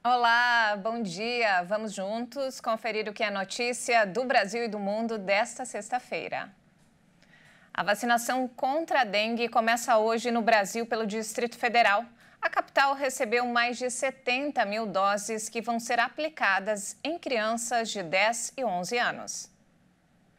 Olá, bom dia. Vamos juntos conferir o que é notícia do Brasil e do mundo desta sexta-feira. A vacinação contra a dengue começa hoje no Brasil pelo Distrito Federal. A capital recebeu mais de 70 mil doses que vão ser aplicadas em crianças de 10 e 11 anos.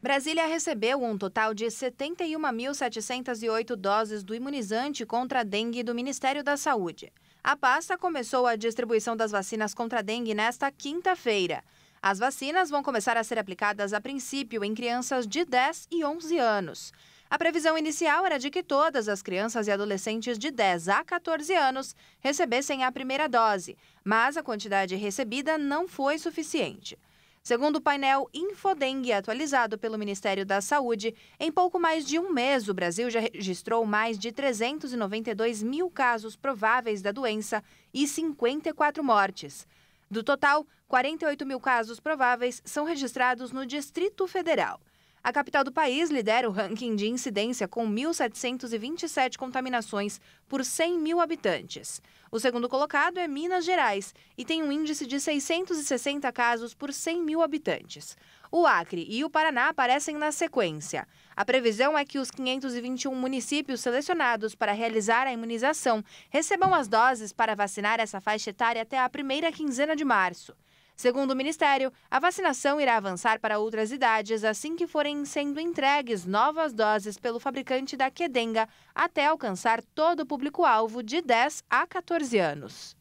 Brasília recebeu um total de 71.708 doses do imunizante contra a dengue do Ministério da Saúde. A pasta começou a distribuição das vacinas contra a dengue nesta quinta-feira. As vacinas vão começar a ser aplicadas a princípio em crianças de 10 e 11 anos. A previsão inicial era de que todas as crianças e adolescentes de 10 a 14 anos recebessem a primeira dose, mas a quantidade recebida não foi suficiente. Segundo o painel Infodengue atualizado pelo Ministério da Saúde, em pouco mais de um mês o Brasil já registrou mais de 392 mil casos prováveis da doença e 54 mortes. Do total, 48 mil casos prováveis são registrados no Distrito Federal. A capital do país lidera o ranking de incidência com 1.727 contaminações por 100 mil habitantes. O segundo colocado é Minas Gerais e tem um índice de 660 casos por 100 mil habitantes. O Acre e o Paraná aparecem na sequência. A previsão é que os 521 municípios selecionados para realizar a imunização recebam as doses para vacinar essa faixa etária até a primeira quinzena de março. Segundo o Ministério, a vacinação irá avançar para outras idades assim que forem sendo entregues novas doses pelo fabricante da Qdenga até alcançar todo o público-alvo de 10 a 14 anos.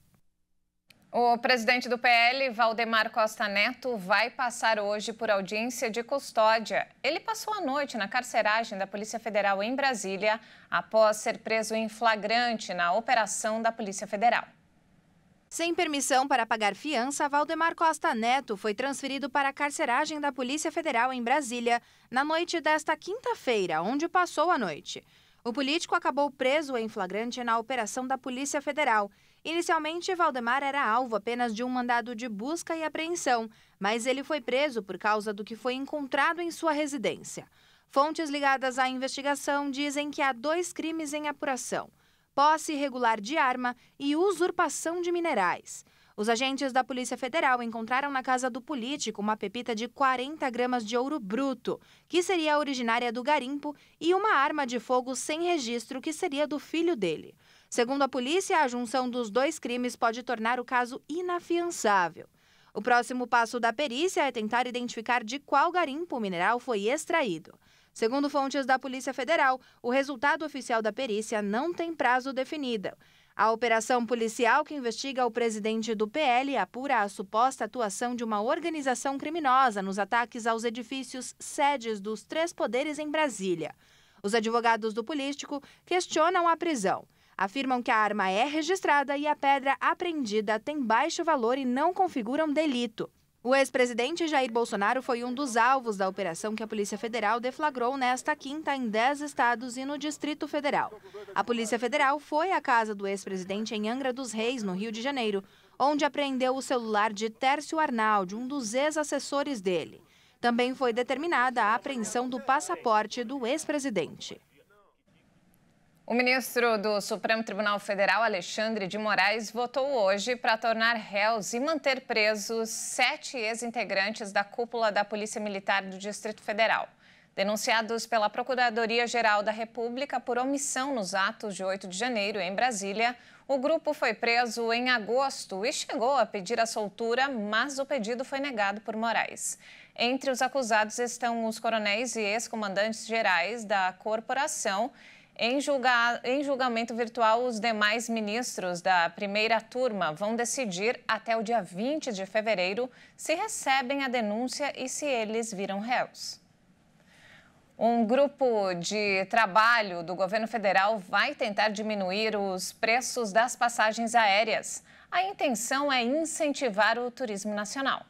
O presidente do PL, Valdemar Costa Neto, vai passar hoje por audiência de custódia. Ele passou a noite na carceragem da Polícia Federal em Brasília após ser preso em flagrante na operação da Polícia Federal. Sem permissão para pagar fiança, Valdemar Costa Neto foi transferido para a carceragem da Polícia Federal em Brasília na noite desta quinta-feira, onde passou a noite. O político acabou preso em flagrante na operação da Polícia Federal. Inicialmente, Valdemar era alvo apenas de um mandado de busca e apreensão, mas ele foi preso por causa do que foi encontrado em sua residência. Fontes ligadas à investigação dizem que há 2 crimes em apuração: posse irregular de arma e usurpação de minerais. Os agentes da Polícia Federal encontraram na casa do político uma pepita de 40 gramas de ouro bruto, que seria originária do garimpo, e uma arma de fogo sem registro, que seria do filho dele. Segundo a polícia, a junção dos 2 crimes pode tornar o caso inafiançável. O próximo passo da perícia é tentar identificar de qual garimpo o mineral foi extraído. Segundo fontes da Polícia Federal, o resultado oficial da perícia não tem prazo definido. A operação policial que investiga o presidente do PL apura a suposta atuação de uma organização criminosa nos ataques aos edifícios sedes dos 3 poderes em Brasília. Os advogados do político questionam a prisão. Afirmam que a arma é registrada e a pedra apreendida tem baixo valor e não configura um delito. O ex-presidente Jair Bolsonaro foi um dos alvos da operação que a Polícia Federal deflagrou nesta quinta em 10 estados e no Distrito Federal. A Polícia Federal foi à casa do ex-presidente em Angra dos Reis, no Rio de Janeiro, onde apreendeu o celular de Tércio Arnaldi, um dos ex-assessores dele. Também foi determinada a apreensão do passaporte do ex-presidente. O ministro do Supremo Tribunal Federal, Alexandre de Moraes, votou hoje para tornar réus e manter presos 7 ex-integrantes da cúpula da Polícia Militar do Distrito Federal. Denunciados pela Procuradoria-Geral da República por omissão nos atos de 8 de janeiro em Brasília, o grupo foi preso em agosto e chegou a pedir a soltura, mas o pedido foi negado por Moraes. Entre os acusados estão os coronéis e ex-comandantes gerais da corporação. Em julgamento virtual, os demais ministros da primeira turma vão decidir até o dia 20 de fevereiro se recebem a denúncia e se eles viram réus. Um grupo de trabalho do governo federal vai tentar diminuir os preços das passagens aéreas. A intenção é incentivar o turismo nacional.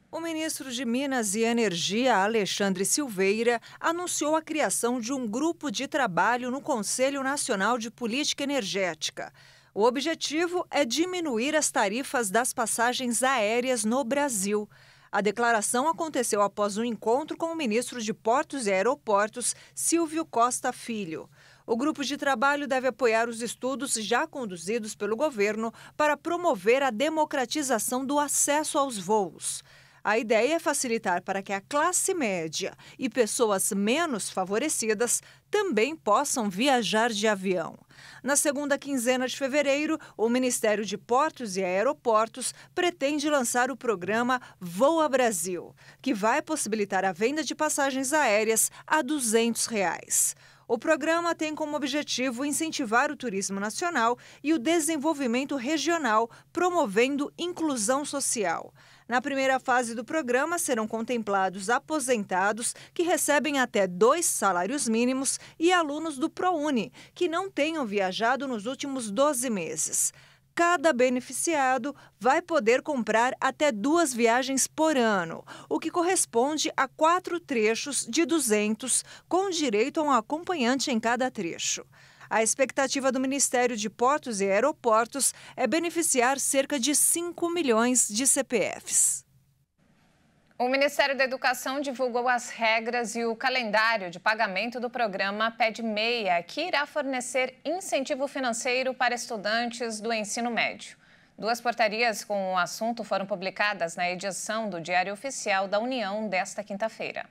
O ministro de Minas e Energia, Alexandre Silveira, anunciou a criação de um grupo de trabalho no Conselho Nacional de Política Energética. O objetivo é diminuir as tarifas das passagens aéreas no Brasil. A declaração aconteceu após um encontro com o ministro de Portos e Aeroportos, Silvio Costa Filho. O grupo de trabalho deve apoiar os estudos já conduzidos pelo governo para promover a democratização do acesso aos voos. A ideia é facilitar para que a classe média e pessoas menos favorecidas também possam viajar de avião. Na segunda quinzena de fevereiro, o Ministério de Portos e Aeroportos pretende lançar o programa Voa Brasil, que vai possibilitar a venda de passagens aéreas a R$ 200. O programa tem como objetivo incentivar o turismo nacional e o desenvolvimento regional, promovendo inclusão social. Na primeira fase do programa, serão contemplados aposentados que recebem até 2 salários mínimos e alunos do ProUni, que não tenham viajado nos últimos 12 meses. Cada beneficiado vai poder comprar até 2 viagens por ano, o que corresponde a 4 trechos de 200, com direito a um acompanhante em cada trecho. A expectativa do Ministério de Portos e Aeroportos é beneficiar cerca de 5 milhões de CPFs. O Ministério da Educação divulgou as regras e o calendário de pagamento do programa PED Meia, que irá fornecer incentivo financeiro para estudantes do ensino médio. 2 portarias com o assunto foram publicadas na edição do Diário Oficial da União desta quinta-feira.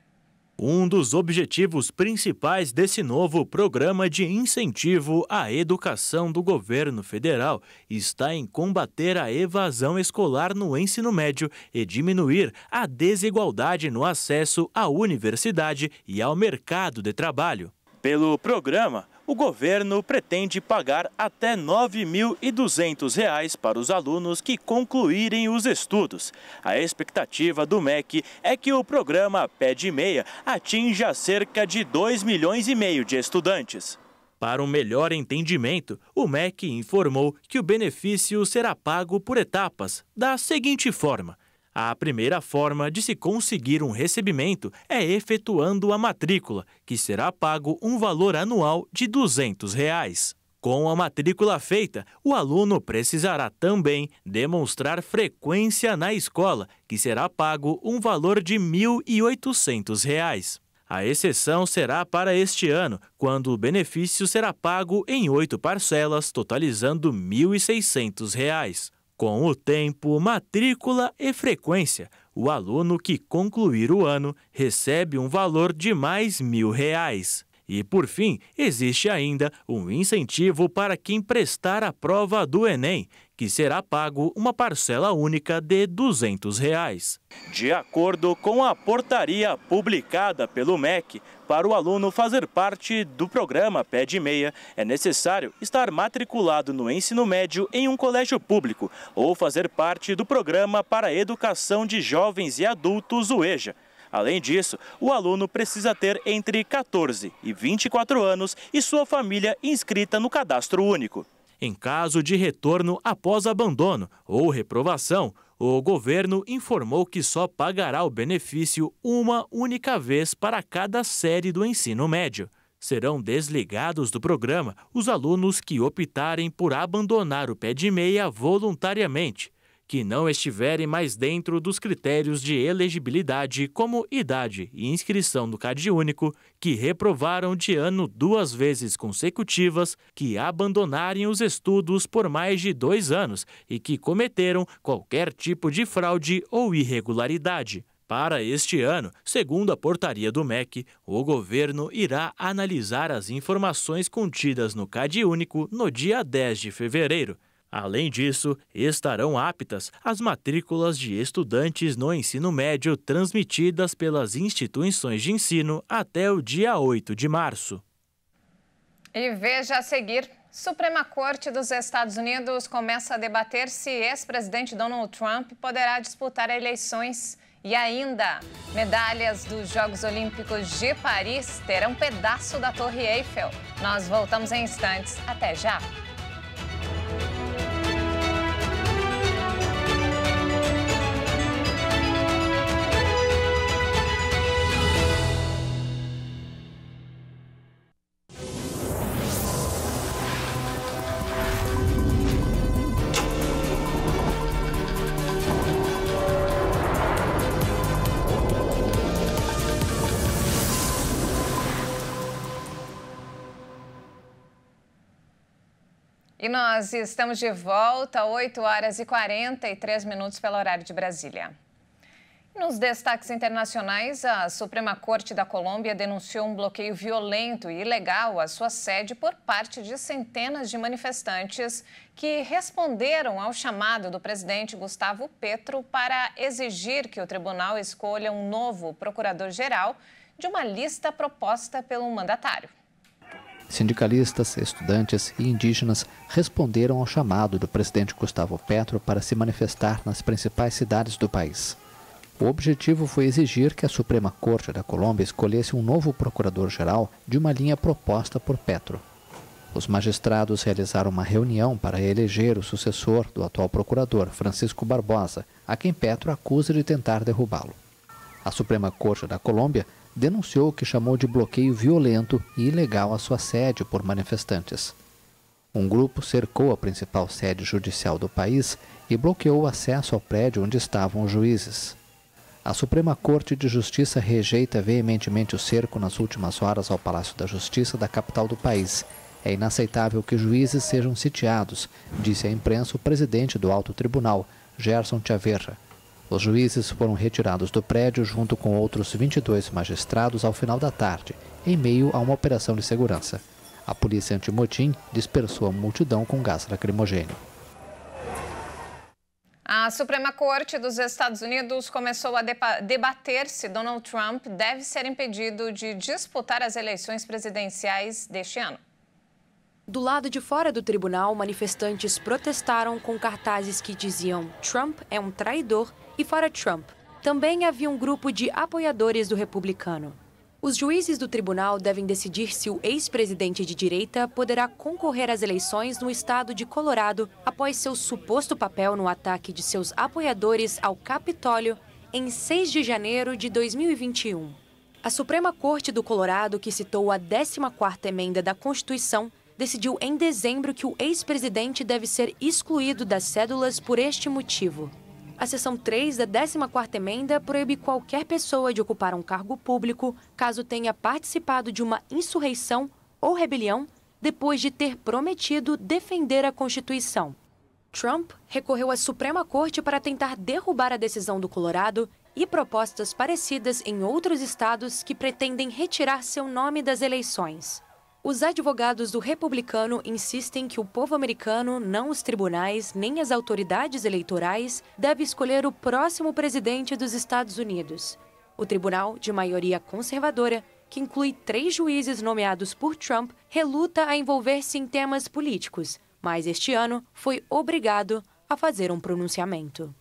Um dos objetivos principais desse novo programa de incentivo à educação do governo federal está em combater a evasão escolar no ensino médio e diminuir a desigualdade no acesso à universidade e ao mercado de trabalho. Pelo programa, o governo pretende pagar até R$ 9.200 para os alunos que concluírem os estudos. A expectativa do MEC é que o programa PED Meia atinja cerca de 2,5 milhões de estudantes. Para um melhor entendimento, o MEC informou que o benefício será pago por etapas, da seguinte forma. A primeira forma de se conseguir um recebimento é efetuando a matrícula, que será pago um valor anual de R$ 200. Com a matrícula feita, o aluno precisará também demonstrar frequência na escola, que será pago um valor de R$ 1.800. A exceção será para este ano, quando o benefício será pago em 8 parcelas, totalizando R$ 1.600. Com o tempo, matrícula e frequência, o aluno que concluir o ano recebe um valor de mais R$ 1.000. E, por fim, existe ainda um incentivo para quem prestar a prova do Enem, que será pago uma parcela única de R$ 200. De acordo com a portaria publicada pelo MEC, para o aluno fazer parte do programa PED Meia, é necessário estar matriculado no ensino médio em um colégio público ou fazer parte do programa para a educação de jovens e adultos, o EJA. Além disso, o aluno precisa ter entre 14 e 24 anos e sua família inscrita no cadastro único. Em caso de retorno após abandono ou reprovação, o governo informou que só pagará o benefício uma única vez para cada série do ensino médio. Serão desligados do programa os alunos que optarem por abandonar o PED Meia voluntariamente, que não estiverem mais dentro dos critérios de elegibilidade como idade e inscrição no CadÚnico, que reprovaram de ano 2 vezes consecutivas, que abandonarem os estudos por mais de 2 anos e que cometeram qualquer tipo de fraude ou irregularidade. Para este ano, segundo a portaria do MEC, o governo irá analisar as informações contidas no CadÚnico no dia 10 de fevereiro. Além disso, estarão aptas as matrículas de estudantes no ensino médio transmitidas pelas instituições de ensino até o dia 8 de março. E veja a seguir, Suprema Corte dos Estados Unidos começa a debater se ex-presidente Donald Trump poderá disputar eleições. E ainda, medalhas dos Jogos Olímpicos de Paris terão um pedaço da Torre Eiffel. Nós voltamos em instantes. Até já! E nós estamos de volta, 8h43 pelo horário de Brasília. Nos destaques internacionais, a Suprema Corte da Colômbia denunciou um bloqueio violento e ilegal à sua sede por parte de centenas de manifestantes que responderam ao chamado do presidente Gustavo Petro para exigir que o tribunal escolha um novo procurador-geral de uma lista proposta pelo mandatário. Sindicalistas, estudantes e indígenas responderam ao chamado do presidente Gustavo Petro para se manifestar nas principais cidades do país. O objetivo foi exigir que a Suprema Corte da Colômbia escolhesse um novo procurador-geral de uma linha proposta por Petro. Os magistrados realizaram uma reunião para eleger o sucessor do atual procurador, Francisco Barbosa, a quem Petro acusa de tentar derrubá-lo. A Suprema Corte da Colômbia denunciou o que chamou de bloqueio violento e ilegal à sua sede por manifestantes. Um grupo cercou a principal sede judicial do país e bloqueou o acesso ao prédio onde estavam os juízes. A Suprema Corte de Justiça rejeita veementemente o cerco nas últimas horas ao Palácio da Justiça da capital do país. É inaceitável que juízes sejam sitiados, disse à imprensa o presidente do Alto Tribunal, Gerson Chaverra. Os juízes foram retirados do prédio junto com outros 22 magistrados ao final da tarde, em meio a uma operação de segurança. A polícia antimotim dispersou a multidão com gás lacrimogêneo. A Suprema Corte dos Estados Unidos começou a debater se Donald Trump deve ser impedido de disputar as eleições presidenciais deste ano. Do lado de fora do tribunal, manifestantes protestaram com cartazes que diziam "Trump é um traidor" e "Fora Trump". Também havia um grupo de apoiadores do republicano. Os juízes do tribunal devem decidir se o ex-presidente de direita poderá concorrer às eleições no estado de Colorado após seu suposto papel no ataque de seus apoiadores ao Capitólio em 6 de janeiro de 2021. A Suprema Corte do Colorado, que citou a 14ª emenda da Constituição, decidiu em dezembro que o ex-presidente deve ser excluído das cédulas por este motivo. A seção 3 da 14ª emenda proíbe qualquer pessoa de ocupar um cargo público caso tenha participado de uma insurreição ou rebelião depois de ter prometido defender a Constituição. Trump recorreu à Suprema Corte para tentar derrubar a decisão do Colorado e propostas parecidas em outros estados que pretendem retirar seu nome das eleições. Os advogados do republicano insistem que o povo americano, não os tribunais nem as autoridades eleitorais, deve escolher o próximo presidente dos Estados Unidos. O tribunal, de maioria conservadora, que inclui 3 juízes nomeados por Trump, reluta a envolver-se em temas políticos, mas este ano foi obrigado a fazer um pronunciamento.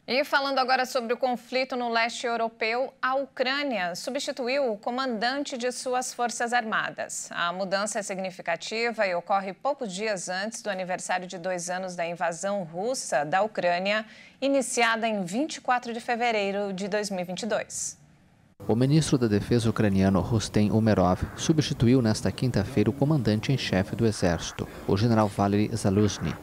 E falando agora sobre o conflito no leste europeu, a Ucrânia substituiu o comandante de suas forças armadas. A mudança é significativa e ocorre poucos dias antes do aniversário de 2 anos da invasão russa da Ucrânia, iniciada em 24 de fevereiro de 2022. O ministro da Defesa ucraniano Rustem Umerov substituiu nesta quinta-feira o comandante em chefe do exército, o general Valery Zaluzhny.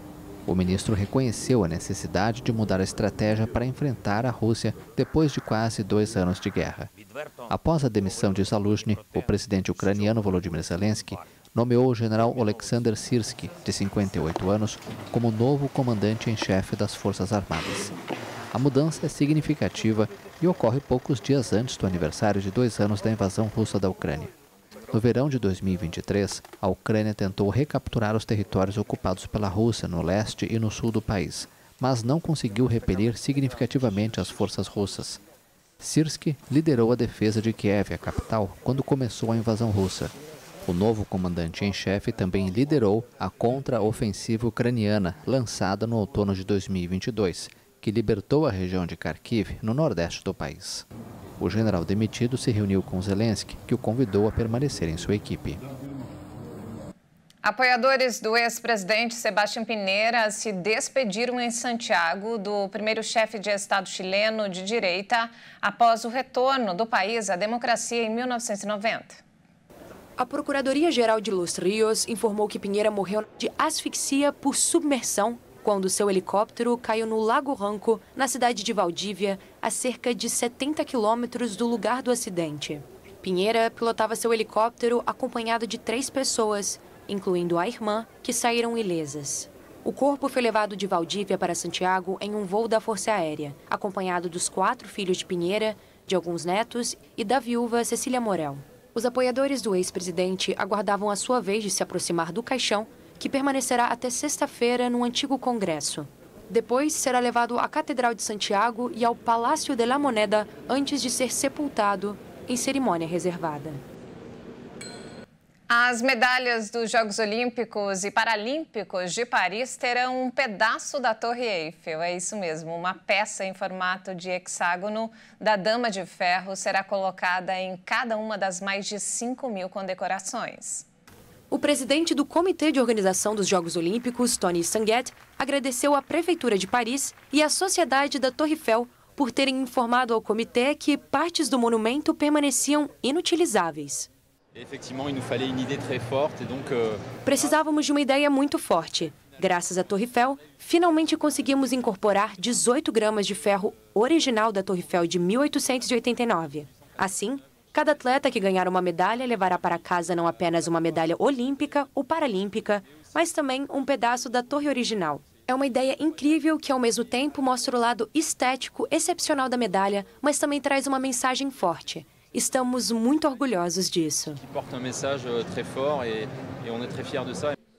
O ministro reconheceu a necessidade de mudar a estratégia para enfrentar a Rússia depois de quase 2 anos de guerra. Após a demissão de Zaluzhny, o presidente ucraniano Volodymyr Zelensky nomeou o general Oleksandr Syrskyi, de 58 anos, como novo comandante em chefe das Forças Armadas. A mudança é significativa e ocorre poucos dias antes do aniversário de 2 anos da invasão russa da Ucrânia. No verão de 2023, a Ucrânia tentou recapturar os territórios ocupados pela Rússia no leste e no sul do país, mas não conseguiu repelir significativamente as forças russas. Syrskyi liderou a defesa de Kiev, a capital, quando começou a invasão russa. O novo comandante em chefe também liderou a contra-ofensiva ucraniana, lançada no outono de 2022, que libertou a região de Kharkiv, no nordeste do país. O general demitido se reuniu com Zelensky, que o convidou a permanecer em sua equipe. Apoiadores do ex-presidente Sebastián Piñera se despediram em Santiago do primeiro chefe de Estado chileno de direita após o retorno do país à democracia em 1990. A Procuradoria-Geral de Los Ríos informou que Piñera morreu de asfixia por submersão quando seu helicóptero caiu no Lago Ranco, na cidade de Valdívia, a cerca de 70 quilômetros do lugar do acidente. Piñera pilotava seu helicóptero acompanhado de 3 pessoas, incluindo a irmã, que saíram ilesas. O corpo foi levado de Valdívia para Santiago em um voo da Força Aérea, acompanhado dos 4 filhos de Pinheira, de alguns netos e da viúva Cecília Morel. Os apoiadores do ex-presidente aguardavam a sua vez de se aproximar do caixão, que permanecerá até sexta-feira no antigo Congresso. Depois será levado à Catedral de Santiago e ao Palácio de la Moneda antes de ser sepultado em cerimônia reservada. As medalhas dos Jogos Olímpicos e Paralímpicos de Paris terão um pedaço da Torre Eiffel. É isso mesmo, uma peça em formato de hexágono da Dama de Ferro será colocada em cada uma das mais de 5.000 condecorações. O presidente do Comitê de Organização dos Jogos Olímpicos, Tony Sanguet, agradeceu à Prefeitura de Paris e à Sociedade da Torre Eiffel por terem informado ao comitê que partes do monumento permaneciam inutilizáveis. Precisávamos de uma ideia muito forte. Graças à Torre Eiffel, finalmente conseguimos incorporar 18 gramas de ferro original da Torre Eiffel de 1889. Assim, cada atleta que ganhar uma medalha levará para casa não apenas uma medalha olímpica ou paralímpica, mas também um pedaço da torre original. É uma ideia incrível que, ao mesmo tempo, mostra o lado estético excepcional da medalha, mas também traz uma mensagem forte. Estamos muito orgulhosos disso.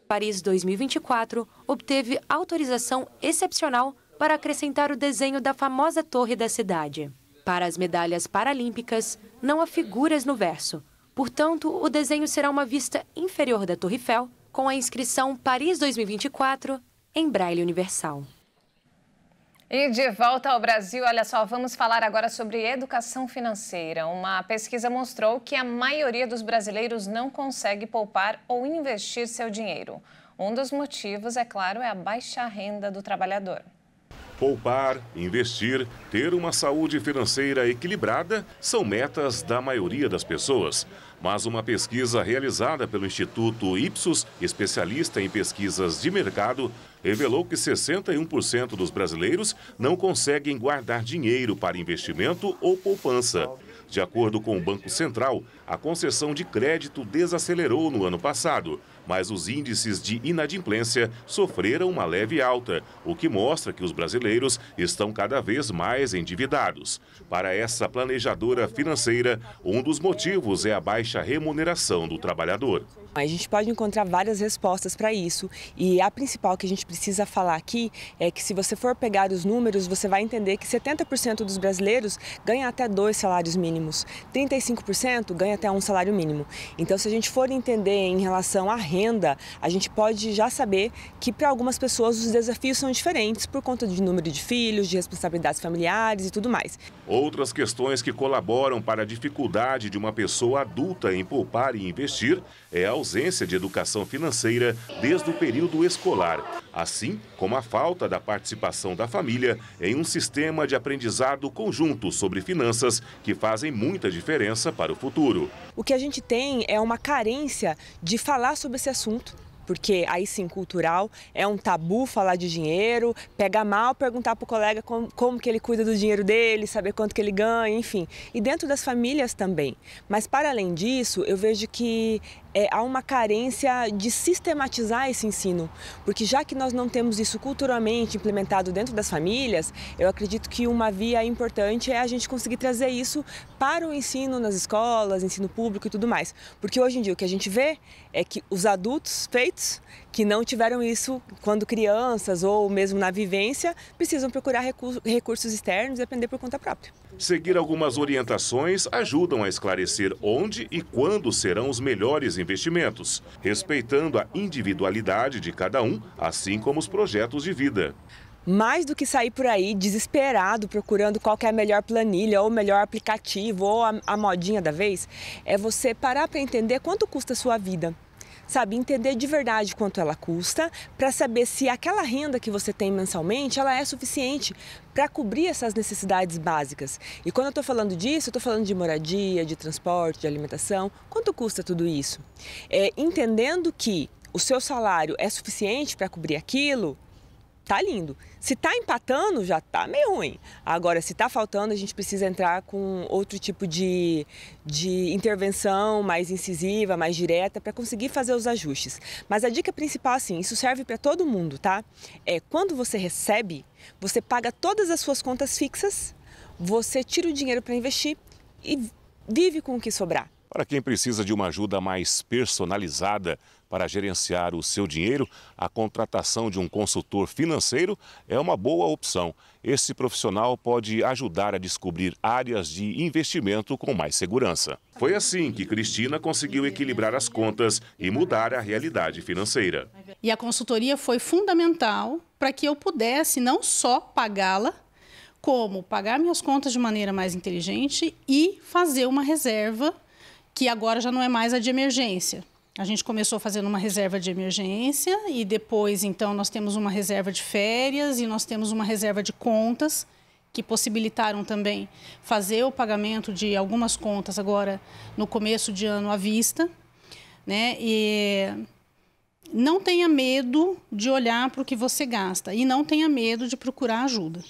Paris 2024 obteve autorização excepcional para acrescentar o desenho da famosa torre da cidade. Para as medalhas paralímpicas, não há figuras no verso. Portanto, o desenho será uma vista inferior da Torre Eiffel, com a inscrição Paris 2024 em braille universal. E de volta ao Brasil, olha só, vamos falar agora sobre educação financeira. Uma pesquisa mostrou que a maioria dos brasileiros não consegue poupar ou investir seu dinheiro. Um dos motivos, é claro, é a baixa renda do trabalhador. Poupar, investir, ter uma saúde financeira equilibrada são metas da maioria das pessoas. Mas uma pesquisa realizada pelo Instituto Ipsos, especialista em pesquisas de mercado, revelou que 61% dos brasileiros não conseguem guardar dinheiro para investimento ou poupança. De acordo com o Banco Central, a concessão de crédito desacelerou no ano passado, mas os índices de inadimplência sofreram uma leve alta, o que mostra que os brasileiros estão cada vez mais endividados. Para essa planejadora financeira, um dos motivos é a baixa remuneração do trabalhador. A gente pode encontrar várias respostas para isso e a principal que a gente precisa falar aqui é que se você for pegar os números, você vai entender que 70% dos brasileiros ganham até 2 salários mínimos, 35% ganha até 1 salário mínimo. Então, se a gente for entender em relação à renda, a gente pode já saber que para algumas pessoas os desafios são diferentes por conta de número de filhos, de responsabilidades familiares e tudo mais. Outras questões que colaboram para a dificuldade de uma pessoa adulta em poupar e investir é a ausência de educação financeira desde o período escolar, assim como a falta da participação da família em um sistema de aprendizado conjunto sobre finanças que fazem muita diferença para o futuro. O que a gente tem é uma carência de falar sobre esse assunto. Porque aí sim, cultural, é um tabu falar de dinheiro, pega mal perguntar para o colega como que ele cuida do dinheiro dele, saber quanto que ele ganha, enfim. E dentro das famílias também. Mas para além disso, eu vejo que há uma carência de sistematizar esse ensino. Porque já que nós não temos isso culturalmente implementado dentro das famílias, eu acredito que uma via importante é a gente conseguir trazer isso para o ensino nas escolas, ensino público e tudo mais. Porque hoje em dia o que a gente vê é que os adultos feitos que não tiveram isso quando crianças ou mesmo na vivência, precisam procurar recursos externos e aprender por conta própria. Seguir algumas orientações ajudam a esclarecer onde e quando serão os melhores investimentos, respeitando a individualidade de cada um, assim como os projetos de vida. Mais do que sair por aí desesperado procurando qual que é a melhor planilha ou o melhor aplicativo ou a modinha da vez, é você parar para entender quanto custa a sua vida. Sabe, entender de verdade quanto ela custa, para saber se aquela renda que você tem mensalmente, ela é suficiente para cobrir essas necessidades básicas. E quando eu estou falando disso, eu estou falando de moradia, de transporte, de alimentação. Quanto custa tudo isso? Entendendo que o seu salário é suficiente para cobrir aquilo, tá lindo. Se tá empatando, já tá meio ruim. Agora, se tá faltando, a gente precisa entrar com outro tipo de intervenção mais incisiva, mais direta, para conseguir fazer os ajustes. Mas a dica principal, assim, isso serve para todo mundo, tá? Quando você recebe, você paga todas as suas contas fixas, você tira o dinheiro para investir e vive com o que sobrar. Para quem precisa de uma ajuda mais personalizada para gerenciar o seu dinheiro, a contratação de um consultor financeiro é uma boa opção. Esse profissional pode ajudar a descobrir áreas de investimento com mais segurança. Foi assim que Cristina conseguiu equilibrar as contas e mudar a realidade financeira. E a consultoria foi fundamental para que eu pudesse não só pagá-la, como pagar minhas contas de maneira mais inteligente e fazer uma reserva que agora já não é mais a de emergência. A gente começou fazendo uma reserva de emergência e depois, então, nós temos uma reserva de férias e nós temos uma reserva de contas que possibilitaram também fazer o pagamento de algumas contas agora no começo de ano à vista, né? E não tenha medo de olhar para o que você gasta e não tenha medo de procurar ajuda.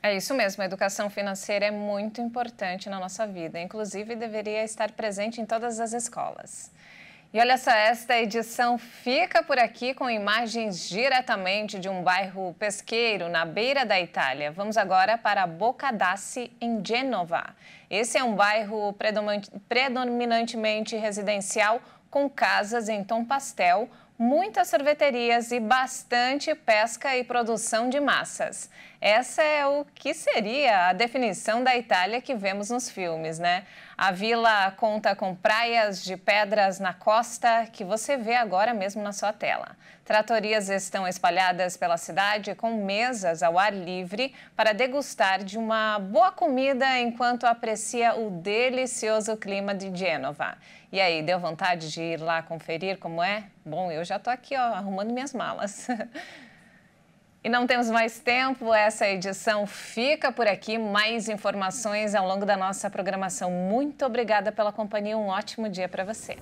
É isso mesmo, a educação financeira é muito importante na nossa vida, inclusive deveria estar presente em todas as escolas. E olha só, esta edição fica por aqui com imagens diretamente de um bairro pesqueiro na beira da Itália. Vamos agora para Boccadassi, em Gênova. Esse é um bairro predominantemente residencial com casas em tom pastel, muitas sorveterias e bastante pesca e produção de massas. Essa é o que seria a definição da Itália que vemos nos filmes, né? A vila conta com praias de pedras na costa que você vê agora mesmo na sua tela. Tratorias estão espalhadas pela cidade com mesas ao ar livre para degustar de uma boa comida enquanto aprecia o delicioso clima de Gênova. E aí, deu vontade de ir lá conferir como é? Bom, eu já estou aqui, ó, arrumando minhas malas. E não temos mais tempo, essa edição fica por aqui. Mais informações ao longo da nossa programação. Muito obrigada pela companhia, um ótimo dia para você.